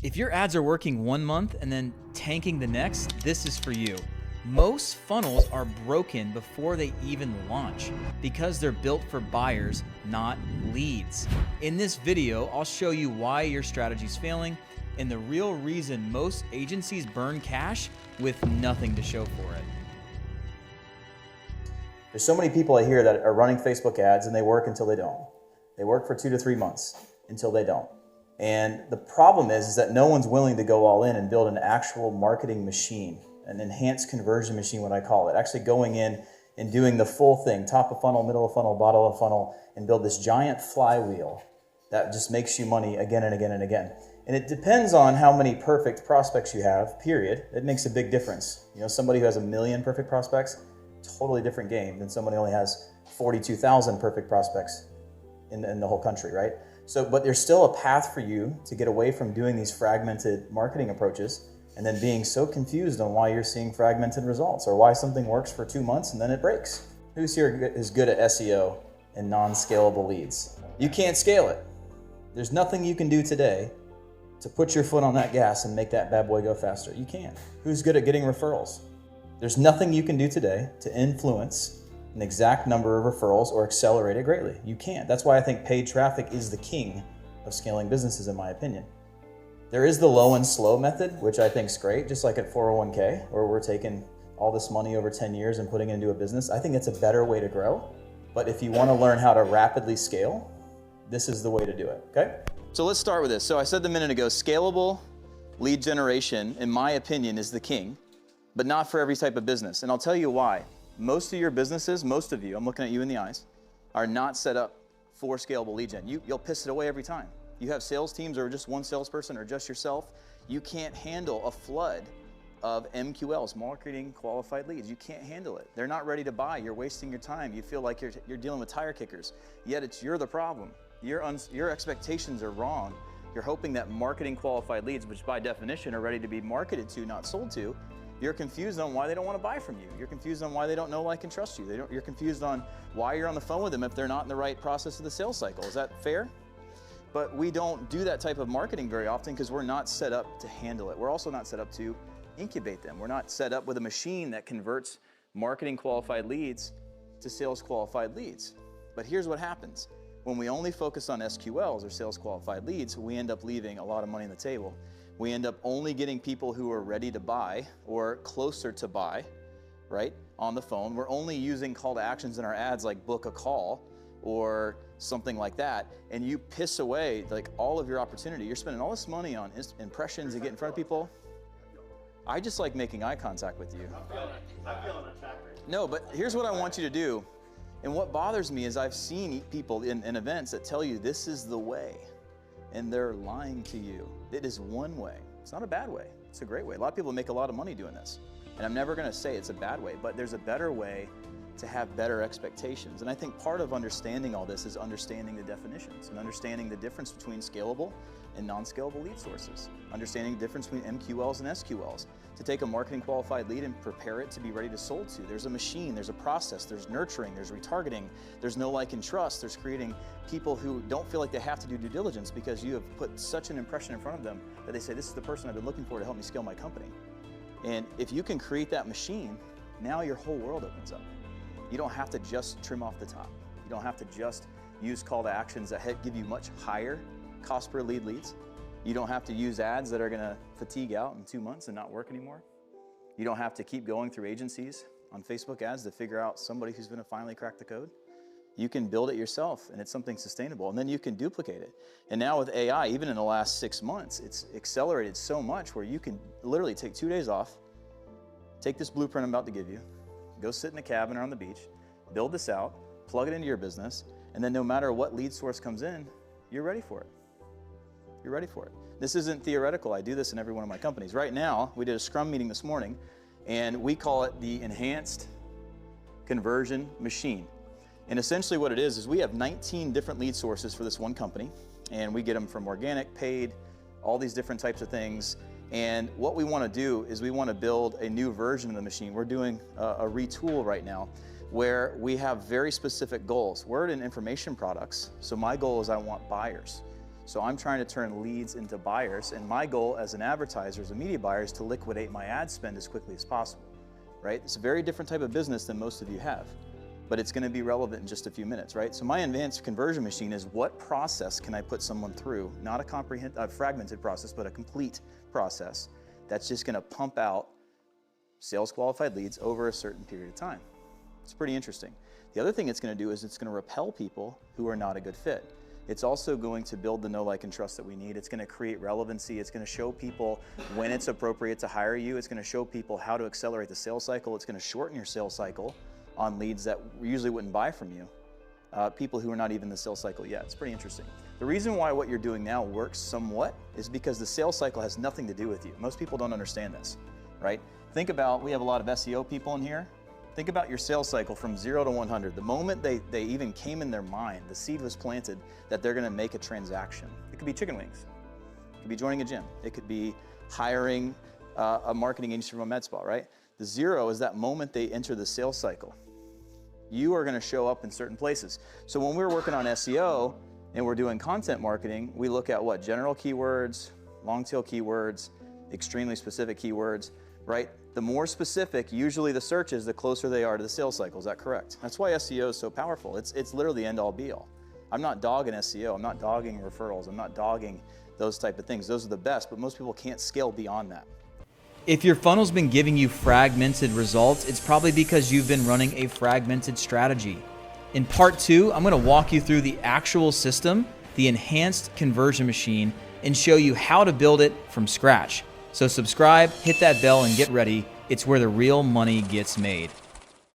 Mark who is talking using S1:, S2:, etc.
S1: If your ads are working 1 month and then tanking the next, this is for you. Most funnels are broken before they even launch because they're built for buyers, not leads. In this video, I'll show you why your strategy's failing and the real reason most agencies burn cash with nothing to show for it.
S2: There's so many people I hear that are running Facebook ads and they work until they don't. They work for 2 to 3 months until they don't. And the problem is that no one's willing to go all in and build an actual marketing machine, an enhanced conversion machine, what I call it, actually going in and doing the full thing, top of funnel, middle of funnel, bottom of funnel, and build this giant flywheel that just makes you money again and again and again. And it depends on how many perfect prospects you have, period. It makes a big difference. You know, somebody who has 1 million perfect prospects, totally different game than somebody who only has 42,000 perfect prospects in the whole country, right? So, but there's still a path for you to get away from doing these fragmented marketing approaches and then being so confused on why you're seeing fragmented results or why something works for 2 months and then it breaks. Who's here is good at SEO and non-scalable leads? You can't scale it. There's nothing you can do today to put your foot on that gas and make that bad boy go faster. You can't. Who's good at getting referrals? There's nothing you can do today to influence an exact number of referrals or accelerate it greatly. You can't. That's why I think paid traffic is the king of scaling businesses, in my opinion. There is the low and slow method, which I think is great, just like at 401k, where we're taking all this money over 10 years and putting it into a business. I think it's a better way to grow. But if you want to learn how to rapidly scale, this is the way to do it, okay? So let's start with this. So I said a minute ago, scalable lead generation, in my opinion, is the king, but not for every type of business. And I'll tell you why. Most of your businesses, most of you, I'm looking at you in the eyes, are not set up for scalable lead gen. You'll piss it away every time. You have sales teams or just one salesperson or just yourself. You can't handle a flood of MQLs, marketing qualified leads. You can't handle it. They're not ready to buy. You're wasting your time. You feel like you're dealing with tire kickers, yet you're the problem. Your expectations are wrong. You're hoping that marketing qualified leads, which by definition are ready to be marketed to, not sold to, you're confused on why they don't want to buy from you. You're confused on why they don't know, like, and trust you. You're confused on why you're on the phone with them if they're not in the right process of the sales cycle. Is that fair? But we don't do that type of marketing very often because we're not set up to handle it. We're also not set up to incubate them. We're not set up with a machine that converts marketing qualified leads to sales qualified leads. But here's what happens. When we only focus on SQLs or sales qualified leads, we end up leaving a lot of money on the table. We end up only getting people who are ready to buy or closer to buy, right, on the phone. We're only using call to actions in our ads like book a call or something like that, and you piss away like all of your opportunity. You're spending all this money on impressions and get in front of people. I just like making eye contact with you.
S3: I'm feeling attracted.
S2: No, but here's what I want you to do. And what bothers me is I've seen people in events that tell you this is the way, and they're lying to you. It is one way. It's not a bad way. It's a great way. A lot of people make a lot of money doing this. And I'm never going to say it's a bad way, but there's a better way to have better expectations. And I think part of understanding all this is understanding the definitions and understanding the difference between scalable and non-scalable lead sources, understanding the difference between MQLs and SQLs. To take a marketing qualified lead and prepare it to be ready to sold to. There's a machine, there's a process, there's nurturing, there's retargeting, there's know, like, and trust, there's creating people who don't feel like they have to do due diligence because you have put such an impression in front of them that they say, this is the person I've been looking for to help me scale my company. And if you can create that machine, now your whole world opens up. You don't have to just trim off the top. You don't have to just use call to actions that give you much higher cost per lead leads. You don't have to use ads that are going to fatigue out in 2 months and not work anymore. You don't have to keep going through agencies on Facebook ads to figure out somebody who's going to finally crack the code. You can build it yourself, and it's something sustainable, and then you can duplicate it. And now with AI, even in the last 6 months, it's accelerated so much where you can literally take 2 days off, take this blueprint I'm about to give you, go sit in a cabin or on the beach, build this out, plug it into your business, and then no matter what lead source comes in, you're ready for it. You're ready for it. This isn't theoretical. I do this in every one of my companies. Right now, we did a Scrum meeting this morning, and we call it the Enhanced Conversion Machine. And essentially what it is we have 19 different lead sources for this one company, and we get them from organic, paid, all these different types of things. And what we want to do is we want to build a new version of the machine. We're doing a retool right now where we have very specific goals. We're in information products, so my goal is I want buyers. So I'm trying to turn leads into buyers, and my goal as an advertiser, as a media buyer, is to liquidate my ad spend as quickly as possible, right? It's a very different type of business than most of you have, but it's gonna be relevant in just a few minutes, right? So my advanced conversion machine is what process can I put someone through, not a fragmented process, but a complete process that's just gonna pump out sales qualified leads over a certain period of time. It's pretty interesting. The other thing it's gonna do is it's gonna repel people who are not a good fit. It's also going to build the know, like, and trust that we need. It's going to create relevancy. It's going to show people when it's appropriate to hire you. It's going to show people how to accelerate the sales cycle. It's going to shorten your sales cycle on leads that usually wouldn't buy from you. People who are not even in the sales cycle yet. It's pretty interesting. The reason why what you're doing now works somewhat is because the sales cycle has nothing to do with you. Most people don't understand this, right? Think about, we have a lot of SEO people in here. Think about your sales cycle from 0 to 100. The moment they even came in their mind, the seed was planted that they're gonna make a transaction. It could be chicken wings. It could be joining a gym. It could be hiring a marketing agency from a med spa, right? The 0 is that moment they enter the sales cycle. You are gonna show up in certain places. So when we're working on SEO and we're doing content marketing, we look at what? General keywords, long tail keywords, extremely specific keywords, right? The more specific, usually the searches, the closer they are to the sales cycle. Is that correct? That's why SEO is so powerful. It's literally the end all be all. I'm not dogging SEO. I'm not dogging referrals. I'm not dogging those type of things. Those are the best, but most people can't scale beyond that.
S1: If your funnel's been giving you fragmented results, it's probably because you've been running a fragmented strategy. In part 2, I'm gonna walk you through the actual system, the enhanced conversion machine, and show you how to build it from scratch. So subscribe, hit that bell, and get ready. It's where the real money gets made.